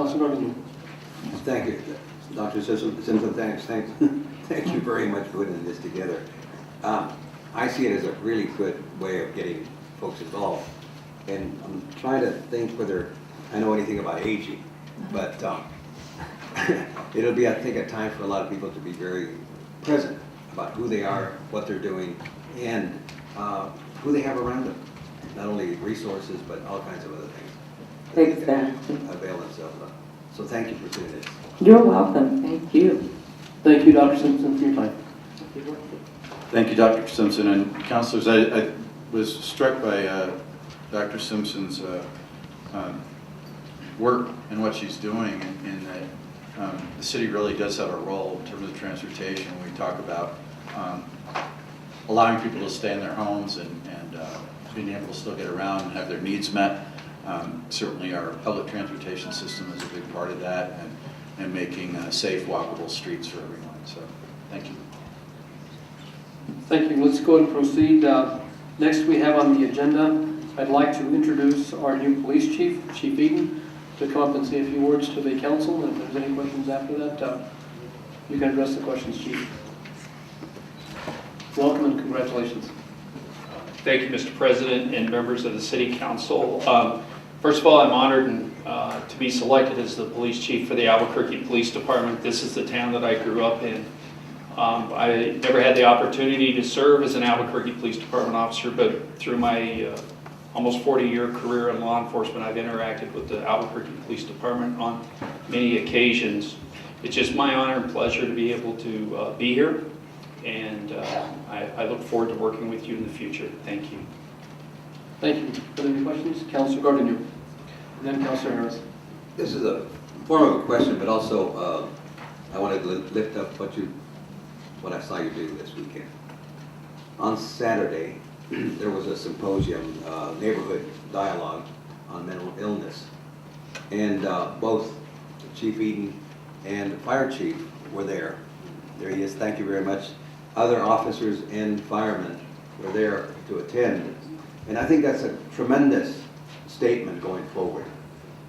Councilor Gordon. Thank you, Dr. Simpson. Thank you very much for putting this together. I see it as a really good way of getting folks involved. And I'm trying to think whether I know anything about aging, but it'll be, I think, a time for a lot of people to be very present about who they are, what they're doing, and who they have around them. Not only resources, but all kinds of other things. Exactly. Avail themselves of. So thank you for doing this. You're welcome. Thank you. Thank you, Dr. Simpson, for your time. Thank you, Dr. Simpson. And councilors, I was struck by Dr. Simpson's work and what she's doing, in that the city really does have a role in terms of transportation. We talk about allowing people to stay in their homes and being able to still get around and have their needs met. Certainly our public transportation system is a big part of that, and making safe, walkable streets for everyone. So thank you. Thank you. Let's go and proceed. Next we have on the agenda, I'd like to introduce our new police chief, Chief Eden, to come up and say a few words to the council. And if there's any questions after that, you can address the questions, Chief. Welcome and congratulations. Thank you, Mr. President and members of the City Council. First of all, I'm honored to be selected as the police chief for the Albuquerque Police Department. This is the town that I grew up in. I never had the opportunity to serve as an Albuquerque Police Department officer, but through my almost 40-year career in law enforcement, I've interacted with the Albuquerque Police Department on many occasions. It's just my honor and pleasure to be able to be here, and I look forward to working with you in the future. Thank you. Thank you. Are there any questions? Councilor Gordon, and then Councilor Harris. This is a form of a question, but also I wanted to lift up what I saw you do this weekend. On Saturday, there was a symposium, neighborhood dialogue on mental illness, and both Chief Eden and the fire chief were there. There he is. Thank you very much. Other officers and firemen were there to attend, and I think that's a tremendous statement going forward.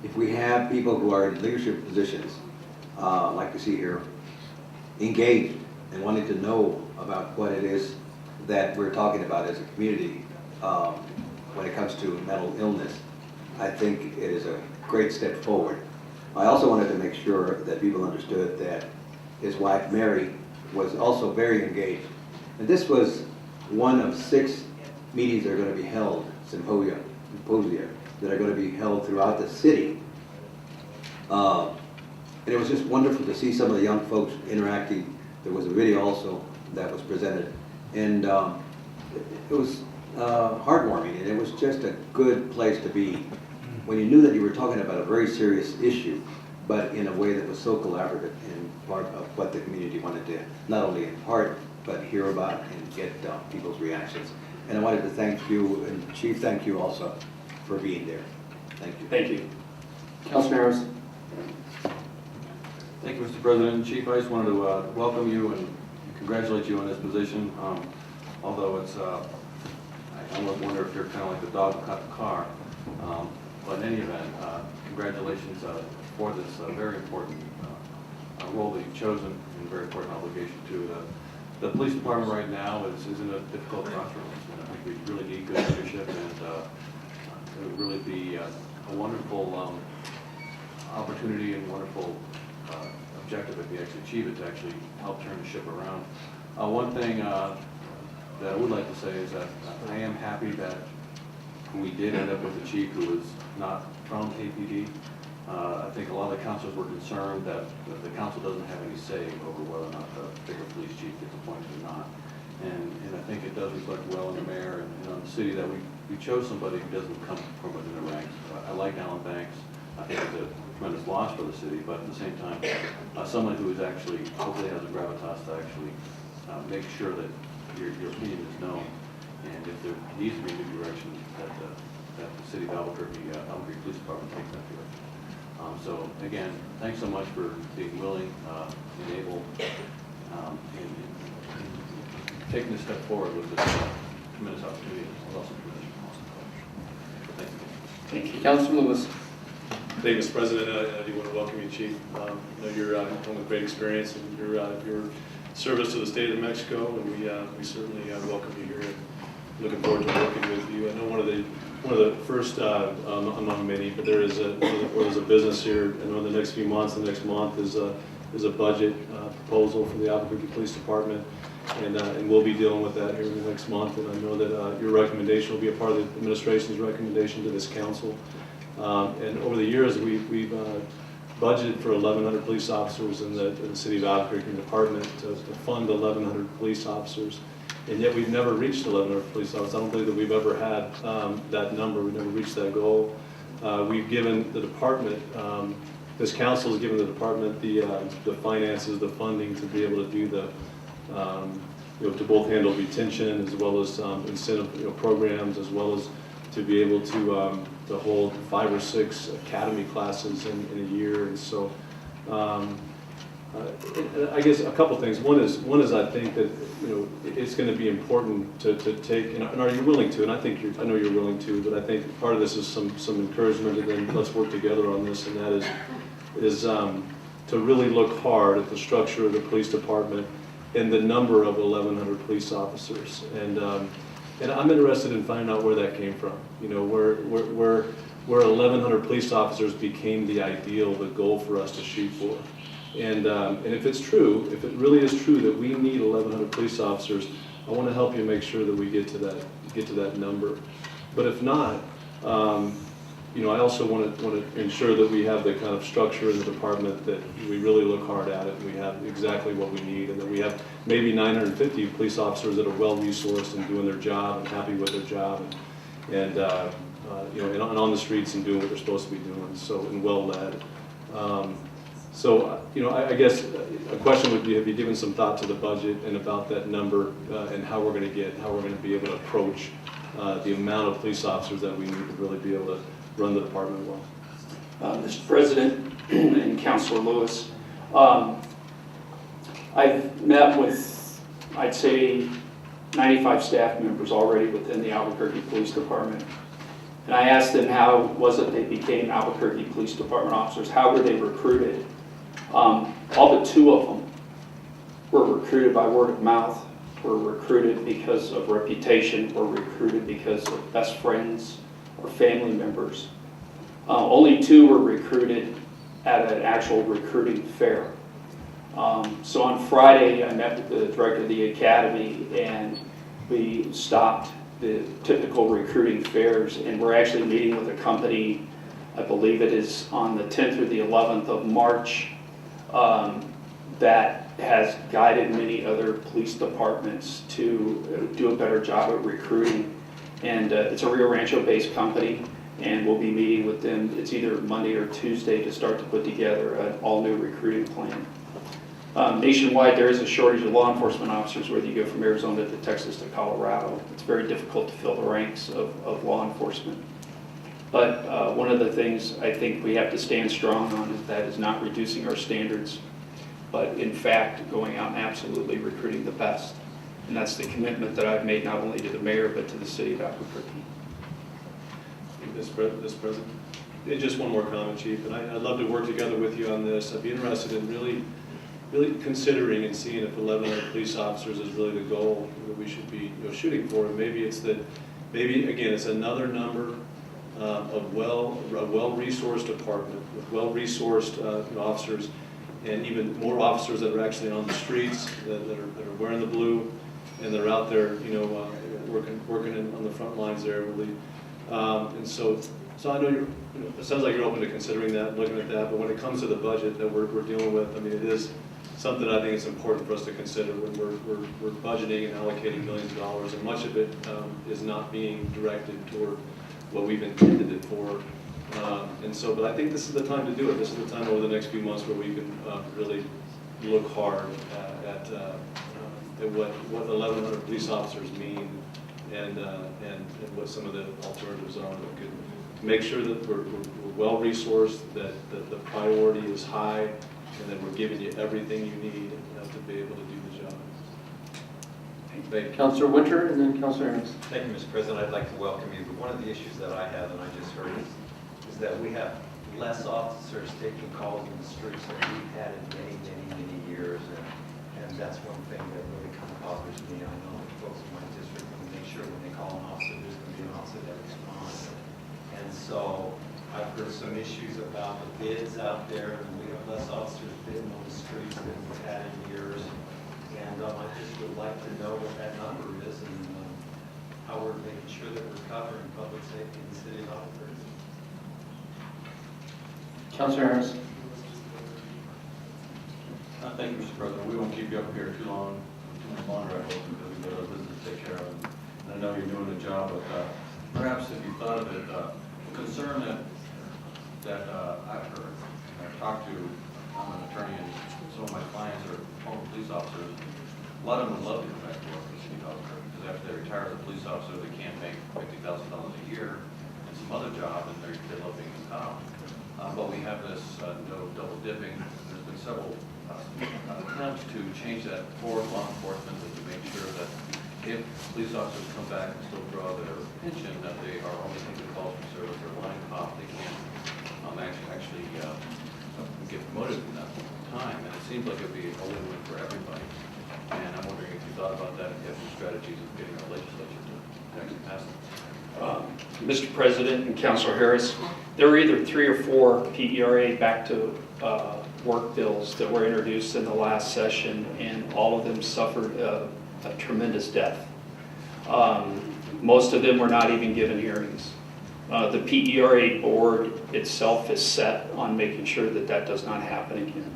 If we have people who are in leadership positions, like we see here, engaged and wanting to know about what it is that we're talking about as a community when it comes to mental illness, I think it is a great step forward. I also wanted to make sure that people understood that his wife, Mary, was also very engaged. And this was one of 6 meetings that are going to be held, symposia that are going to be held throughout the city. And it was just wonderful to see some of the young folks interacting. There was a video also that was presented. And it was heartwarming, and it was just a good place to be when you knew that you were talking about a very serious issue, but in a way that was so collaborative and part of what the community wanted to not only impart, but hear about and get people's reactions. And I wanted to thank you, and Chief, thank you also for being there. Thank you. Thank you. Councilor Harris. Thank you, Mr. President. Chief, I just wanted to welcome you and congratulate you on this position. Although it's, I almost wonder if you're kind of like the dog who caught the car. But in any event, congratulations for this very important role that you've chosen and very important obligation too. The police department right now is in a difficult crossroads, and I think we really need good leadership, and it would really be a wonderful opportunity and wonderful objective if we actually achieve it, to actually help turn the ship around. One thing that I would like to say is that I am happy that we did end up with a chief who was not from APD. I think a lot of the councilors were concerned that the council doesn't have any say over whether or not the bigger police chief gets appointed or not. And I think it does reflect well on the mayor and on the city that we chose somebody who doesn't come from within the ranks. I like Alan Banks. I think it's a tremendous loss for the city, but at the same time, someone who is actually, hopefully has a gravitas to actually make sure that your opinion is known, and if there needs to be a new direction, that the city of Albuquerque Police Department takes that direction. So again, thanks so much for being willing and able and taking this step forward with this tremendous opportunity and also tremendous responsibility. Thank you. Thank you. Councilor Lewis. Thank you, Mr. President. I do want to welcome you, Chief. I know you're come with great experience and your service to the state of New Mexico, and we certainly welcome you here and looking forward to working with you. I know one of the first among many, but there's a business here. I know in the next few months, the next month is a budget proposal from the Albuquerque Police Department, and we'll be dealing with that here in the next month. And I know that your recommendation will be a part of the administration's recommendation to this council. And over the years, we've budgeted for 1,100 police officers in the city of Albuquerque department to fund 1,100 police officers. And yet we've never reached 1,100 police officers. I don't believe that we've ever had that number. We've never reached that goal. We've given the department, this council has given the department the finances, the funding to be able to do the, to both handle retention as well as incentive programs, as well as to be able to hold 5 or 6 academy classes in a year. And so I guess a couple things. One is I think that it's going to be important to take, and are you willing to? And I know you're willing to, but I think part of this is some encouragement, and then let's work together on this. And that is to really look hard at the structure of the police department and the number of 1,100 police officers. And I'm interested in finding out where that came from. Where 1,100 police officers became the ideal, the goal for us to shoot for. And if it's true, if it really is true that we need 1,100 police officers, I want to help you make sure that we get to that number. But if not, I also want to ensure that we have the kind of structure in the department that we really look hard at it, and we have exactly what we need, and that we have maybe 950 police officers that are well-resourced and doing their job and happy with their job, and on the streets and doing what they're supposed to be doing, and well-led. I guess a question would be: have you given some thought to the budget and about that number and how we're going to be able to approach the amount of police officers that we need to really be able to run the department well? Mr. President and Councilor Lewis, I've met with, I'd say, 95 staff members already within the Albuquerque Police Department. And I asked them how was it they became Albuquerque Police Department officers, how were they recruited? All but 2 of them were recruited by word of mouth, were recruited because of reputation, were recruited because of best friends or family members. Only 2 were recruited at an actual recruiting fair. So on Friday, I met with the director of the academy, and we stopped the typical recruiting fairs, and we're actually meeting with a company, I believe it is on the 10th or the 11th of March, that has guided many other police departments to do a better job at recruiting. And it's a Rio Rancho-based company, and we'll be meeting with them. It's either Monday or Tuesday to start to put together an all-new recruiting plan. Nationwide, there is a shortage of law enforcement officers, whether you go from Arizona to Texas to Colorado. It's very difficult to fill the ranks of law enforcement. But one of the things I think we have to stand strong on is that is not reducing our standards, but in fact going out and absolutely recruiting the best. And that's the commitment that I've made not only to the mayor, but to the city of Albuquerque. Mr. President, and just one more comment, Chief, and I'd love to work together with you on this. I'd be interested in really considering and seeing if 1,100 police officers is really the goal that we should be shooting for. And maybe it's that, again, it's another number of a well-resourced department with well-resourced officers, and even more officers that are actually on the streets, that are wearing the blue, and they're out there, working on the front lines there, really. And so I know it sounds like you're open to considering that, looking at that, but when it comes to the budget that we're dealing with, I mean, it is something I think it's important for us to consider when we're budgeting and allocating millions of dollars, and much of it is not being directed toward what we've intended it for. But I think this is the time to do it. This is the time over the next few months where we can really look hard at what 1,100 police officers mean, and what some of the alternatives are that could make sure that we're well-resourced, that the priority is high, and that we're giving you everything you need to be able to do the job. Thank you. Councilor Winter, and then Councilor Aaron's. Thank you, Mr. President. I'd like to welcome you, but one of the issues that I have, and I just heard, is that we have less officers taking calls in the streets than we've had in many years. And that's one thing that really kind of bothers me. I know the folks in my district want to make sure when they call an officer, there's going to be an officer that responds. And so I've heard some issues about the bids out there, and we have less officers bidding on the streets than we've had in years. And I just would like to know what that number is and how we're making sure that we're covering public safety in the city of Albuquerque. Councilor Harris. Thank you, Mr. President. We won't keep you up here too long, too much longer, I hope, because we've got a business to take care of. And I know you're doing a job, but perhaps if you thought of it, a concern that I've heard, and I've talked to, I'm an attorney, and some of my clients are former police officers. A lot of them would love to come back to work in the city of Albuquerque, because after they retire as a police officer, they can't make $50,000 a year in some other job, and they love being in town. But we have this no double dipping. There's been several attempts to change that for law enforcement and to make sure that if police officers come back and still draw their pension, that they are only taking calls from service or line cop. They can't actually get promoted in that time. And it seems like it would be a win-win for everybody. And I'm wondering if you thought about that, if you have some strategies of getting our legislature to actually pass it. Mr. President and Councilor Harris, there were either 3 or 4 PERA back to work bills that were introduced in the last session, and all of them suffered a tremendous death. Most of them were not even given hearings. The PERA board itself is set on making sure that that does not happen again.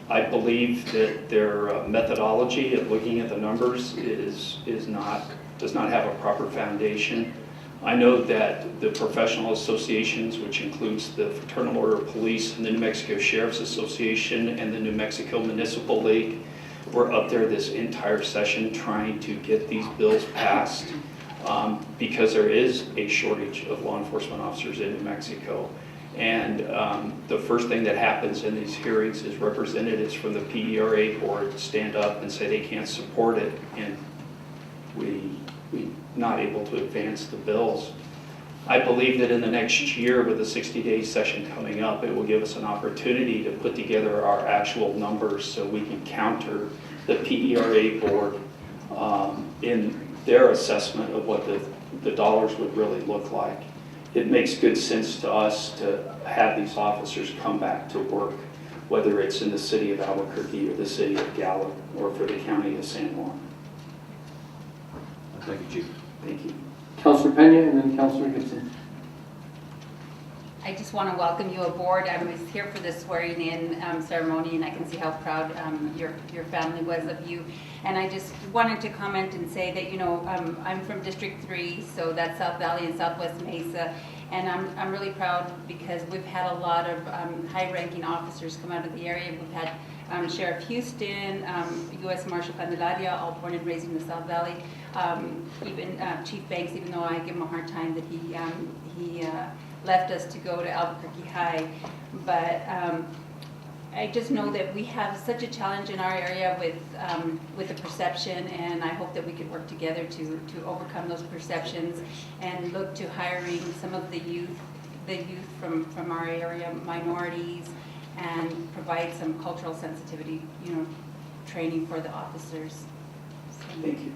I believe that their methodology of looking at the numbers does not have a proper foundation. I know that the professional associations, which includes the Fraternal Order of Police and the New Mexico Sheriff's Association and the New Mexico Municipal League, were up there this entire session trying to get these bills passed because there is a shortage of law enforcement officers in New Mexico. And the first thing that happens in these hearings is representatives from the PERA board stand up and say they can't support it, and we're not able to advance the bills. I believe that in the next year, with the 60-day session coming up, it will give us an opportunity to put together our actual numbers so we can counter the PERA board in their assessment of what the dollars would really look like. It makes good sense to us to have these officers come back to work, whether it's in the city of Albuquerque or the city of Gallup or for the county of San Juan. Thank you, Chief. Thank you. Councilor Pena and then Councilor Gibson. I just want to welcome you aboard. I was here for the swearing-in ceremony, and I can see how proud your family was of you. And I just wanted to comment and say that, you know, I'm from District 3, so that's South Valley and Southwest Mesa, and I'm really proud because we've had a lot of high-ranking officers come out of the area. We've had Sheriff Houston, U.S. Marshal Candelaria, all born and raised in the South Valley. Even Chief Banks, even though I give him a hard time that he left us to go to Albuquerque High. But I just know that we have such a challenge in our area with the perception, and I hope that we could work together to overcome those perceptions and look to hiring some of the youth from our area, minorities, and provide some cultural sensitivity, training for the officers. So, Thank you.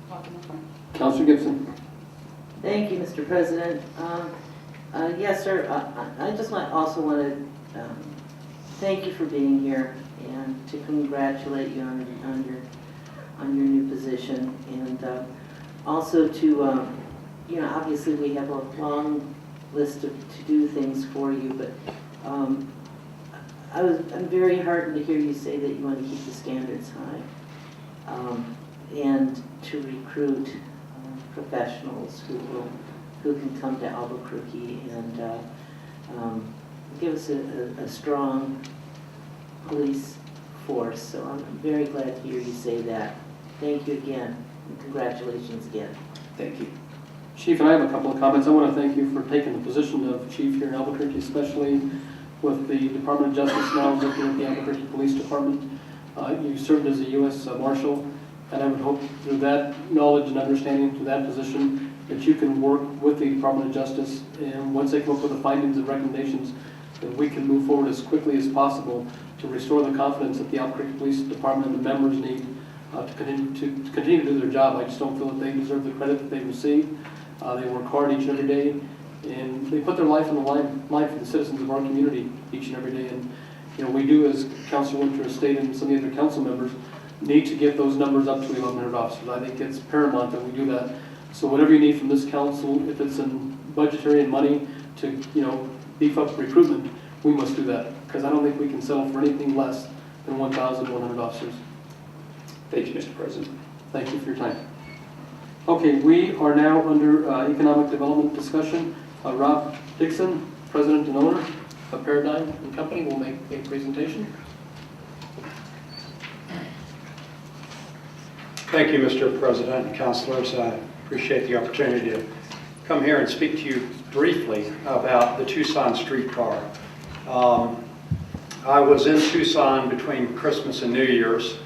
welcome aboard. Councilor Gibson. Thank you, Mr. President. Yes, sir. I just also want to thank you for being here and to congratulate you on your new position, and also to obviously we have a long list of to-do things for you, but I'm very heartened to hear you say that you want to keep the standards high and to recruit professionals who can come to Albuquerque and give us a strong police force. So I'm very glad to hear you say that. Thank you again, and congratulations again. Thank you. Chief, and I have a couple of comments. I want to thank you for taking the position of chief here in Albuquerque, especially with the Department of Justice now looking at the Albuquerque Police Department. You served as a U.S. Marshal, and I would hope through that knowledge and understanding to that position that you can work with the Department of Justice, and once they come up with the findings and recommendations, that we can move forward as quickly as possible to restore the confidence that the Albuquerque Police Department and the members need to continue to do their job. I just don't feel that they deserve the credit that they receive. They work hard each and every day, and they put their life on the line for the citizens of our community each and every day. And we do, as Councilor Winter has stated, and some of the other council members, need to get those numbers up to 1,100 officers. I think it's paramount that we do that. So whatever you need from this council, if it's in budgetary and money to beef up recruitment, we must do that, because I don't think we can settle for anything less than 1,100 officers. Thank you, Mr. President. Thank you for your time. Okay, we are now under economic development discussion. Rob Dixon, president and owner of Paradigm and Company, will make a presentation. Thank you, Mr. President and councilors. I appreciate the opportunity to come here and speak to you briefly about the Tucson streetcar. I was in Tucson between Christmas and New Year's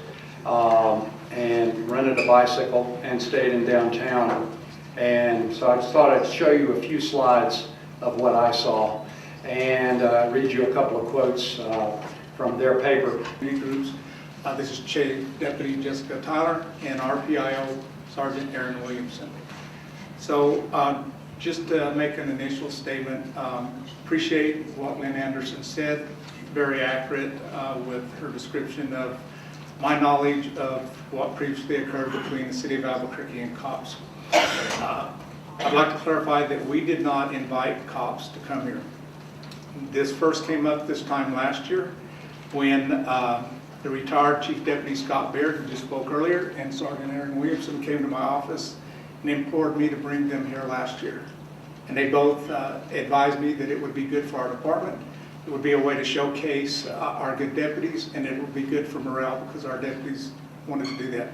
and rented a bicycle and stayed in downtown. And so I just thought I'd show you a few slides of what I saw and read you a couple of quotes from their paper. Groups. This is Chief Deputy Jessica Tyler and RPIO Sergeant Aaron Williamson. So just to make an initial statement, appreciate what Lynn Anderson said, very accurate with her description of my knowledge of what previously occurred between the City of Albuquerque and cops. I'd like to clarify that we did not invite cops to come here. This first came up this time last year when the retired Chief Deputy Scott Baird, who just spoke earlier, and Sergeant Aaron Williamson came to my office and implored me to bring them here last year. And they both advised me that it would be good for our department. It would be a way to showcase our good deputies, and it would be good for morale because our deputies wanted to do that.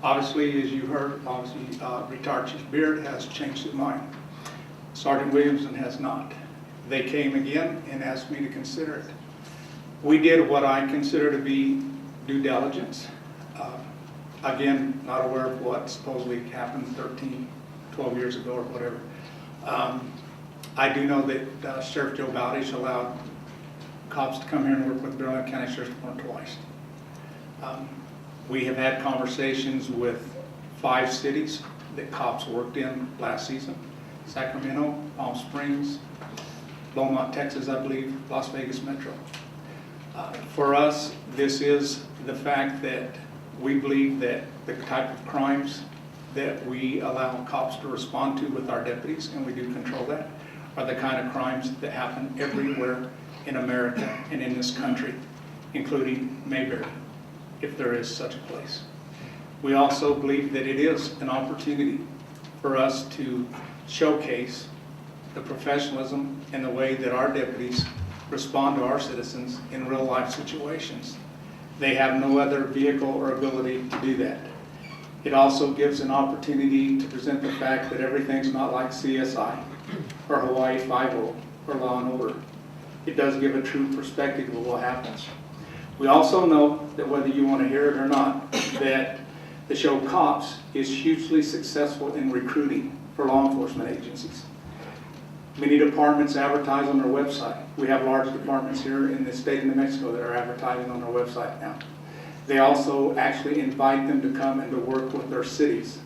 Obviously, as you heard, retired Chief Beard has changed his mind. Sergeant Williamson has not. They came again and asked me to consider it. We did what I consider to be due diligence. Again, not aware of what supposedly happened 13, 12 years ago or whatever. I do know that Sheriff Joe Bowdish allowed cops to come here and work with the Bernalillo County Sheriff's Department twice. We have had conversations with 5 cities that cops worked in last season: Sacramento, Palm Springs, Beaumont, Texas, I believe, Las Vegas Metro. For us, this is the fact that we believe that the type of crimes that we allow cops to respond to with our deputies, and we do control that, are the kind of crimes that happen everywhere in America and in this country, including Mayberry, if there is such a place. We also believe that it is an opportunity for us to showcase the professionalism and the way that our deputies respond to our citizens in real life situations. They have no other vehicle or ability to do that. It also gives an opportunity to present the fact that everything's not like CSI or Hawaii Five-0 or Law and Order. It does give a true perspective of what happens. We also know that whether you want to hear it or not, that the show Cops is hugely successful in recruiting for law enforcement agencies. Many departments advertise on their website. We have large departments here in the state of New Mexico that are advertising on their website now. They also actually invite them to come and to work with their cities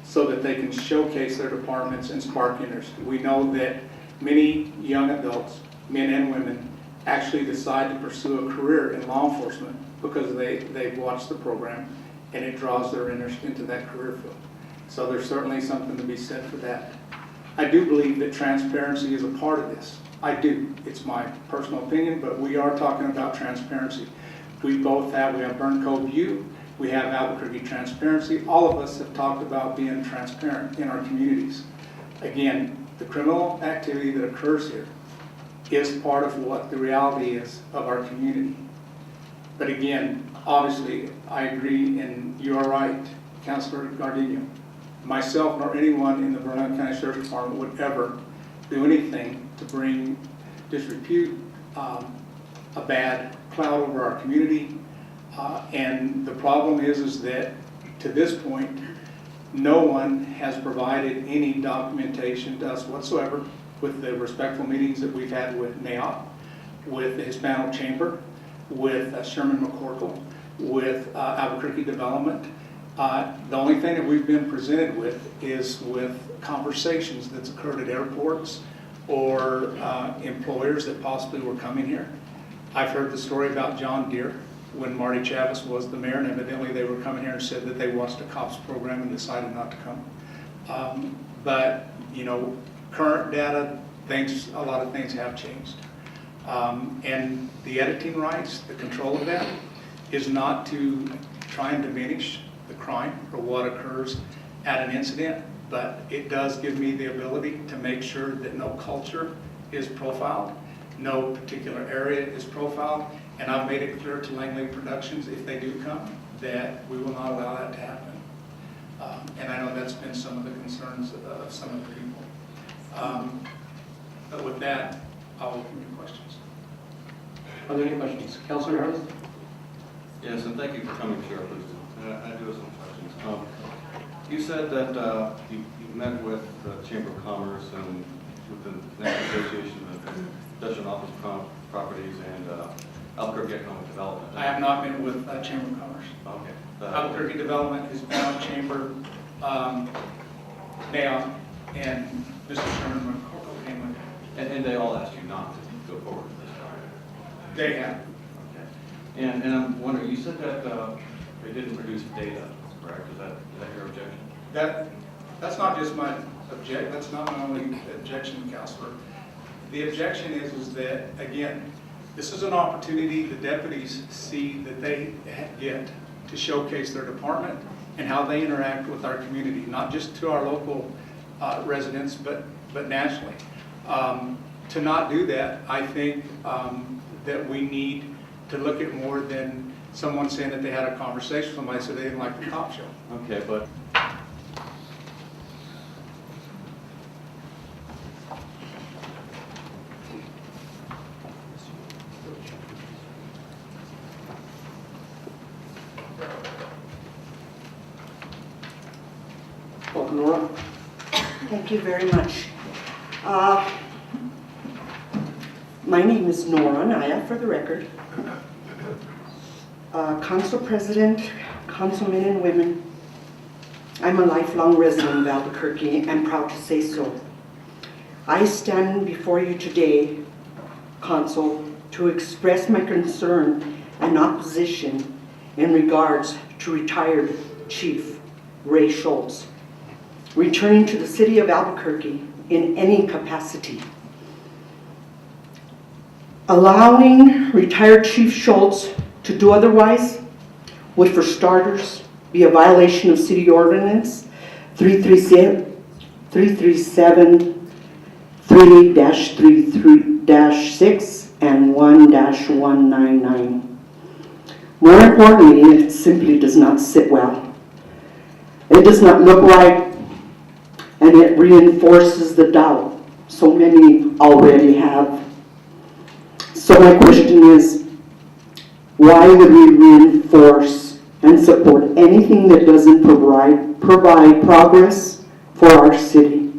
so that they can showcase their departments and spark interest. We know that many young adults, men and women, actually decide to pursue a career in law enforcement because they've watched the program and it draws their interest into that career field. So there's certainly something to be said for that. I do believe that transparency is a part of this. I do. It's my personal opinion, but we are talking about transparency. We have Burn Cove U, we have Albuquerque Transparency. All of us have talked about being transparent in our communities. Again, the criminal activity that occurs here is part of what the reality is of our community. But again, obviously, I agree, and you are right, Councilor Gardino. Myself nor anyone in the Bernalillo County Sheriff's Department would ever do anything to bring disrepute, a bad cloud over our community. And the problem is that to this point, No one has provided any documentation to us whatsoever with the respectful meetings that we've had with NAOP, with the Hispanic Chamber, with Sherman McCorkle, with Albuquerque Development. The only thing that we've been presented with is with conversations that's occurred at airports or employers that possibly were coming here. I've heard the story about John Deere when Marty Chavis was the mayor, and evidently they were coming here and said that they watched a COPS program and decided not to come. But, you know, current data, a lot of things have changed. And the editing rights, the control of that, is not to try and diminish the crime or what occurs at an incident, but it does give me the ability to make sure that no culture is profiled, no particular area is profiled, and I've made it clear to Langley Productions, if they do come, that we will not allow that to happen. And I know that's been some of the concerns of some of the people. But with that, I'll open your questions. Are there any questions? Councilor Harris? Yes, and thank you for coming, Sheriff. I do have some questions. You said that you met with the Chamber of Commerce and with the National Association of Industrial Office Properties and Albuquerque Economic Development. I have not been with Chamber of Commerce. Okay. Albuquerque Development, Hispanic Chamber, NAOP, and Mr. Sherman McCorkle came with. And they all asked you not to go forward with this, right? They have. Okay. And I'm wondering, you said that they didn't produce data, correct? Is that your objection? That's not just my that's not my only objection, Counselor. The objection is that, again, this is an opportunity the deputies see that they get to showcase their department and how they interact with our community, not just to our local residents, but nationally. To not do that, I think that we need to look at more than someone saying that they had a conversation with somebody so they didn't like the cop show. Okay, but Welcome, Nora. Thank you very much. My name is Nora Naya, for the record. Council President, councilmen and women, I'm a lifelong resident of Albuquerque and proud to say so. I stand before you today, Council, to express my concern and opposition in regards to retired Chief Ray Schultz returning to the city of Albuquerque in any capacity. Allowing retired Chief Schultz to do otherwise would, for starters, be a violation of City Ordinance 337-3-6 and 1-199. More importantly, it simply does not sit well. It does not look right, and it reinforces the doubt so many already have. So my question is, why would we reinforce and support anything that doesn't provide progress for our city?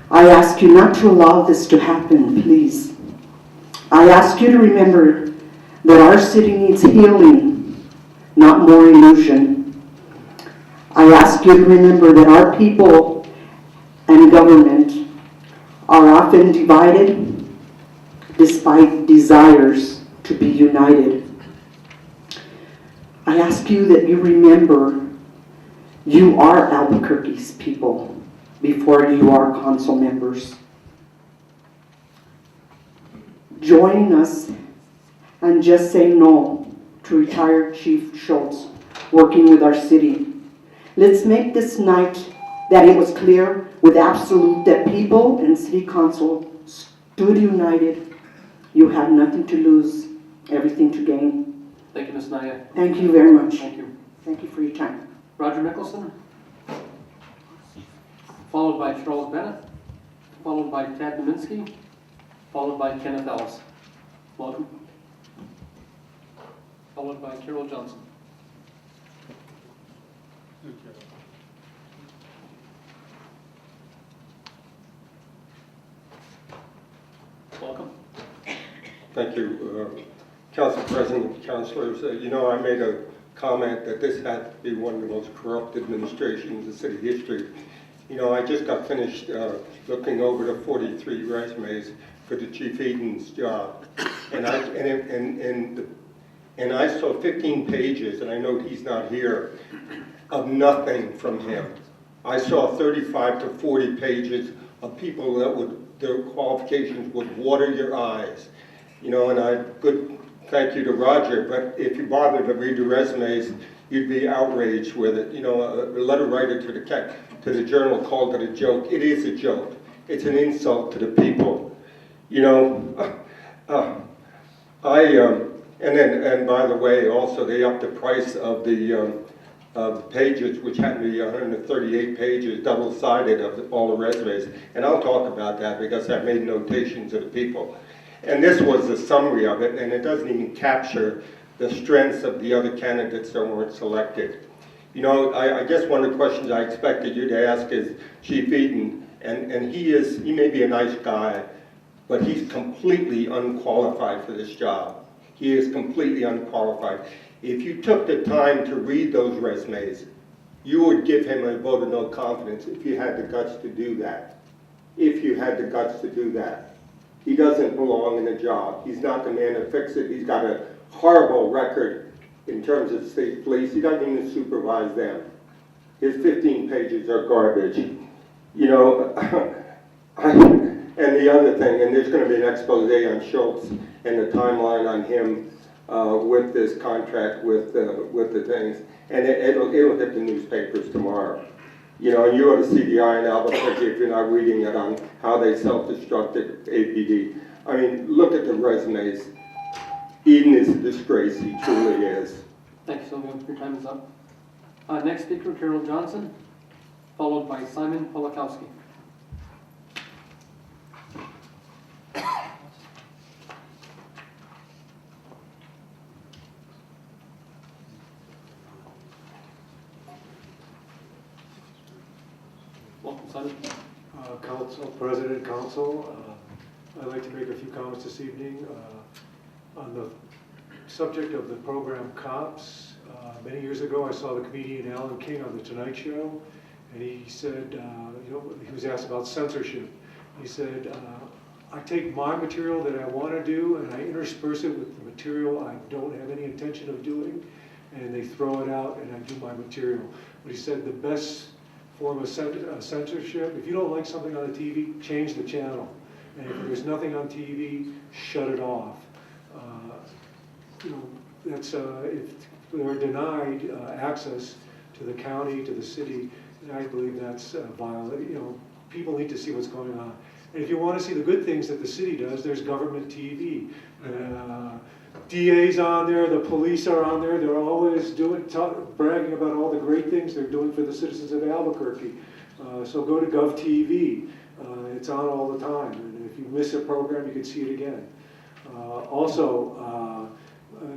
I ask you not to allow this to happen, please. I ask you to remember that our city needs healing, not more illusion. I ask you to remember that our people and government are often divided despite desires to be united. I ask you that you remember you are Albuquerque's people before you are council members. Join us and just say no to retired Chief Schultz working with our city. Let's make this night that it was clear with absolute that people and city council stood united. You have nothing to lose, everything to gain. Thank you, Ms. Naya. Thank you very much. Thank you. Thank you for your time. Roger Mickelson, followed by Charles Bennett, followed by Tad Naminsky, followed by Kenneth Ellis. Welcome. Followed by Carol Johnson. Thank you, Council President, councilors. I made a comment that this had to be one of the most corrupt administrations in city history. I just got finished looking over the 43 resumes for the Chief Eden's job, and I saw 15 pages, and I know he's not here, of nothing from him. I saw 35 to 40 pages of people that their qualifications would water your eyes. Good thank you to Roger, but if you bother to read the resumes, you'd be outraged with it. A letter writer to the Journal called it a joke. It is a joke. It's an insult to the people. And by the way, also they upped the price of the pages, which had to be 138 pages, double-sided of all the resumes. And I'll talk about that because I've made notations of the people. And this was a summary of it, and it doesn't even capture the strengths of the other candidates that weren't selected. I guess one of the questions I expected you to ask is Chief Eden, and he may be a nice guy, but he's completely unqualified for this job. He is completely unqualified. If you took the time to read those resumes, you would give him a vote of no confidence if you had the guts to do that. If you had the guts to do that. He doesn't belong in the job. He's not the man to fix it. He's got a horrible record in terms of state police. He doesn't even supervise them. His 15 pages are garbage. And the other thing, and there's going to be an expose on Schultz and the timeline on him with this contract with the things, and it'll hit the newspapers tomorrow. And you ought to see the eye in Albuquerque if you're not reading it on how they self-destructed APD. I mean, look at the resumes. Eden is a disgrace, he truly is. Thank you, Sylvia. Your time is up. Next speaker, Carol Johnson, followed by Simon Polakowski. Welcome, Simon. President, Council, I'd like to make a few comments this evening on the subject of the program COPS. Many years ago, I saw the comedian Alan King on The Tonight Show, and he said, he was asked about censorship. He said, I take my material that I want to do, and I intersperse it with the material I don't have any intention of doing, and they throw it out, and I do my material. But he said the best form of censorship, if you don't like something on the TV, change the channel. And if there's nothing on TV, shut it off. That's if they're denied access to the county, to the city, I believe that's violent. People need to see what's going on. And if you want to see the good things that the city does, there's government TV. DA's on there, the police are on there, they're always bragging about all the great things they're doing for the citizens of Albuquerque. So go to GovTV, it's on all the time, and if you miss a program, you can see it again.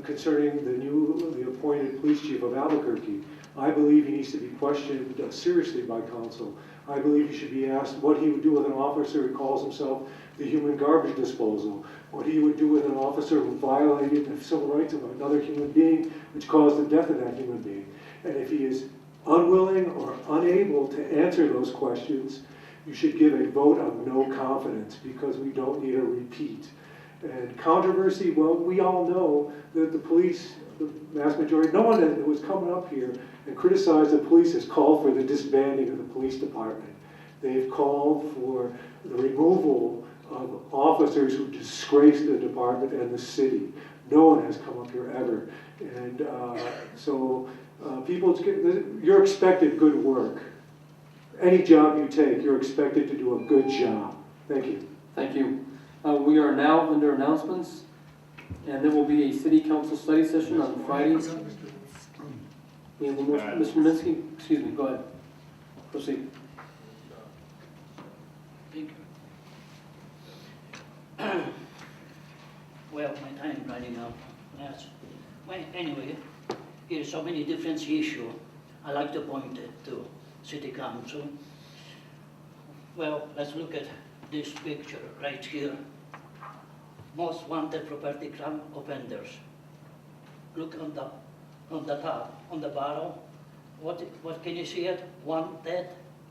Concerning the appointed police chief of Albuquerque, I believe he needs to be questioned seriously by council. I believe he should be asked what he would do with an officer who calls himself the human garbage disposal, what he would do with an officer who violated the civil rights of another human being, which caused the death of that human being. And if he is unwilling or unable to answer those questions, you should give a vote of no confidence, because we don't need a repeat. And controversy, well, we all know that the police, the vast majority, no one that was coming up here and criticized the police has called for the disbanding of the police department. They've called for the removal of officers who disgrace the department and the city. No one has come up here ever. And you're expected good work. Any job you take, you're expected to do a good job. Thank you. Thank you. We are now under announcements, and there will be a city council study session on Friday. We have Mr. Minsky, excuse me, go ahead. Proceed. Thank you. Well, my time is running out. Anyway, there are so many different issues I like to point it to City Council. Well, let's look at this picture right here. most wanted property crime offenders. Look on the top, on the bottom. What can you see it? Wanted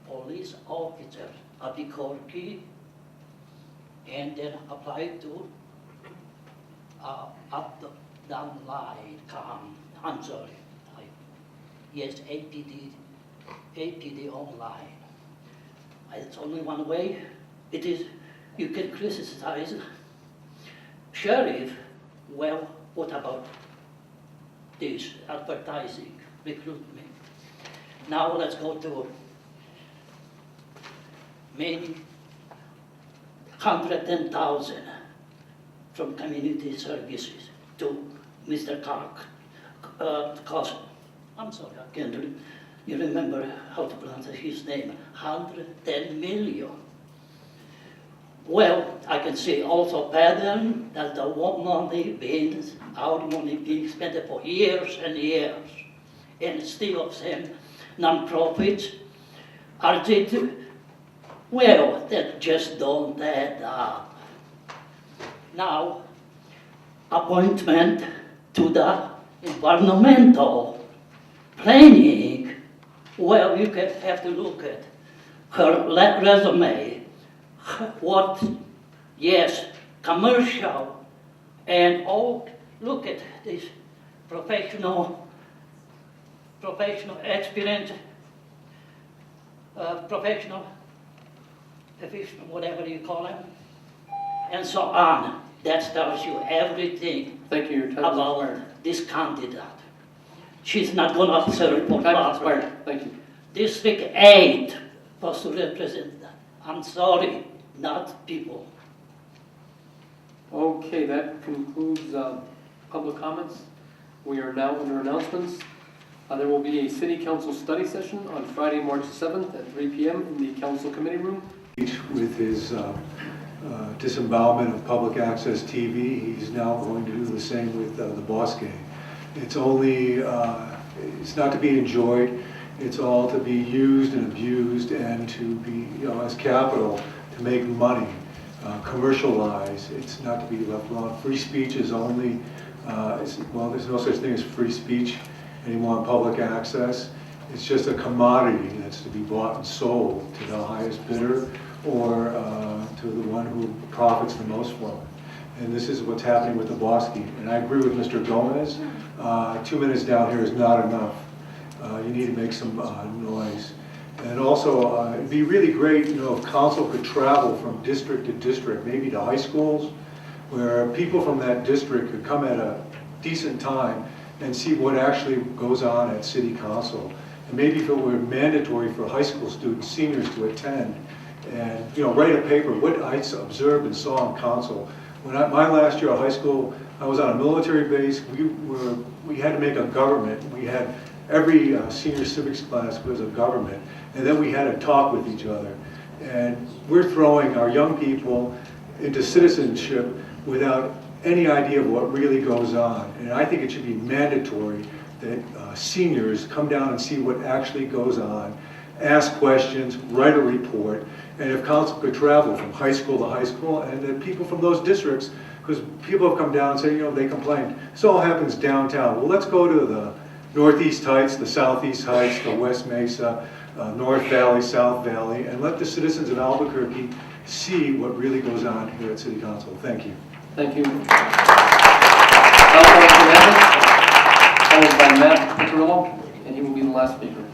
police officers, ABQ, and then apply to up the down line. I'm sorry. Yes, APD online. It's only one way. It is, you can criticize sheriff. Well, what about this advertising, recruitment? Now let's go to many 110,000 from community services to Mr. Cost. I'm sorry, I can't you remember how to pronounce his name. 110 million. Well, I can see also pattern that the our money being spent for years and years, and still same non-profits are well, that just don't add up. Now, appointment to the environmental planning, well, you can have to look at her resume. What, yes, commercial, and all, look at this professional experience, professional, whatever you call them, and so on. That tells you everything Thank you. Your time about is expired. this candidate. She's not going to serve for Time is expired. Thank you. District 8 was to represent that. I'm sorry, not people. Okay, that concludes public comments. We are now under announcements. There will be a city council study session on Friday, March 7th at 3 p.m. in the council committee room. With his disembowelment of public access TV, he's now going to do the same with the Bosque. It's only, it's not to be enjoyed, it's all to be used and abused and to be, as capital, to make money, commercialize. It's not to be left alone. Free speech is only, well, there's no such thing as free speech anymore in public access. It's just a commodity that's to be bought and sold to the highest bidder or to the one who profits the most from it. And this is what's happening with the Bosque. And I agree with Mr. Gomez. 2 minutes down here is not enough. You need to make some noise. And also, it'd be really great, if council could travel from district to district, maybe to high schools, where people from that district could come at a decent time and see what actually goes on at city council. And maybe if it were mandatory for high school students, seniors to attend, and write a paper, what I observed and saw on council. When my last year of high school, I was on a military base. We had to make a government. We had every senior civics class was a government, and then we had to talk with each other. And we're throwing our young people into citizenship without any idea of what really goes on. And I think it should be mandatory that seniors come down and see what actually goes on, ask questions, write a report, and if council could travel from high school to high school, and then people from those districts, because people have come down and said, they complained, this all happens downtown. Well, let's go to the Northeast Heights, the Southeast Heights, the West Mesa, North Valley, South Valley, and let the citizens of Albuquerque see what really goes on here at City Council. Thank you. Thank you. Followed by Matt Piccirillo, and he will be the last speaker.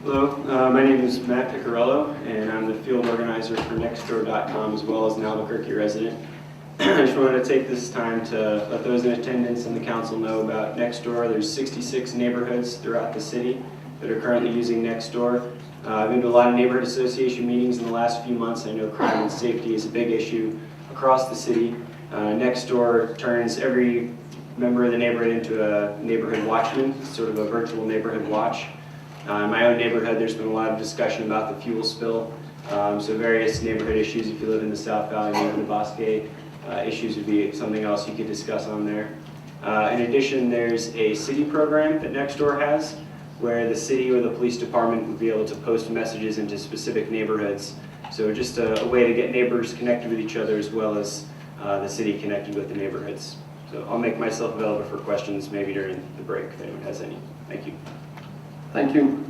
Hello, my name is Matt Piccirillo, and I'm the field organizer for Nextdoor.com as well as an Albuquerque resident. I just wanted to take this time to let those in attendance and the council know about Nextdoor. There's 66 neighborhoods throughout the city that are currently using Nextdoor. I've been to a lot of neighborhood association meetings in the last few months. I know crime and safety is a big issue across the city. Nextdoor turns every member of the neighborhood into a neighborhood watchman, sort of a virtual neighborhood watch. In my own neighborhood, there's been a lot of discussion about the fuel spill. So various neighborhood issues, if you live in the South Valley, maybe the Bosque, issues would be something else you could discuss on there. In addition, there's a city program that Nextdoor has, where the city or the police department would be able to post messages into specific neighborhoods So just a way to get neighbors connected with each other as well as the city connected with the neighborhoods. So I'll make myself available for questions maybe during the break if anyone has any. Thank you. Thank you.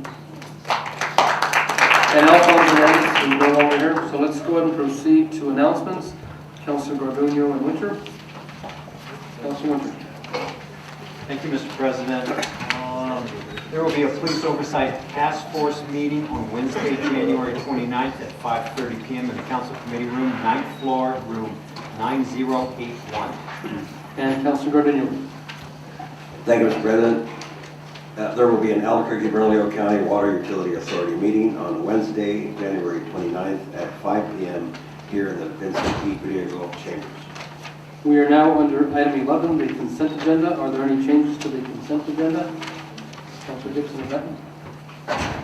And Alphonse is no longer here, so let's go ahead and proceed to announcements. Councilor Garduno and Winter. Councilor Winter. Thank you, Mr. President. There will be a police oversight task force meeting on Wednesday, January 29th at 5:30 p.m. in the council committee room, 9th floor, room 9081. And Councilor Garduno. Thank you, Mr. President. There will be an Albuquerque-Bernalillo County Water Utility Authority meeting on Wednesday, January 29th at 5 p.m. here in the Vincent E. Griego Chambers. We are now under item 11, the consent agenda. Are there any changes to the consent agenda? Councilor Gibson, is that?